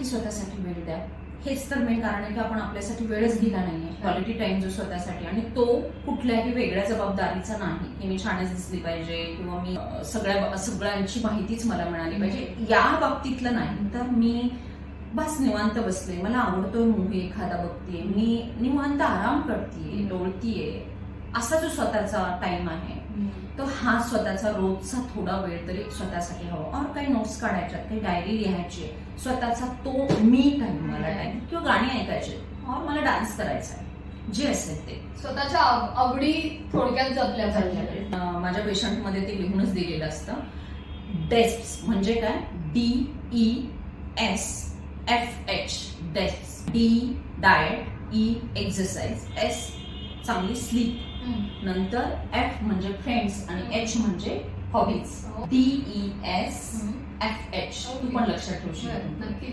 स्वतःसाठी वेळ द्या. हेच तर मेन कारण आहे की आपण आपल्यासाठी वेळच दिला नाहीये. क्वालिटी टाइम जो स्वतःसाठी, आणि तो कुठल्याही वेगळ्या जबाबदारीचा नाही की मी छानच दिसली पाहिजे किंवा मी सगळ्यांची माहितीच मला मिळाली पाहिजे, या बाबतीतलं नाही. तर मी बस निवांत बसले, मला आवडतोय मूवी एखादा बघतीये, मी निवांत आराम करतीये, लोळतीये, असा जो स्वतःचा टाइम आहे तो हा स्वतःचा रोजचा थोडा वेळ तरी स्वतःसाठी हवा. और काही नोट्स काढायच्यात, काही डायरी लिहायची, स्वतःचा तो मी टाइम, मला टाइम, किंवा गाणी ऐकायचे, और मला डान्स करायचा आहे, जे असेल ते. स्वतःच्या आवडी थोडक्यात जपल्या पाहिजे. माझ्या पेशंटमध्ये ते लिहूनच दिलेलं असतं. डेस्प्स म्हणजे काय? DESFH, डेस्प्स. D diet, E exercise, S चांगली स्लीप, नंतर F म्हणजे फ्रेंड्स आणि H म्हणजे हॉबीज. DESFH तू पण लक्षात ठेवशील. नक्कीच.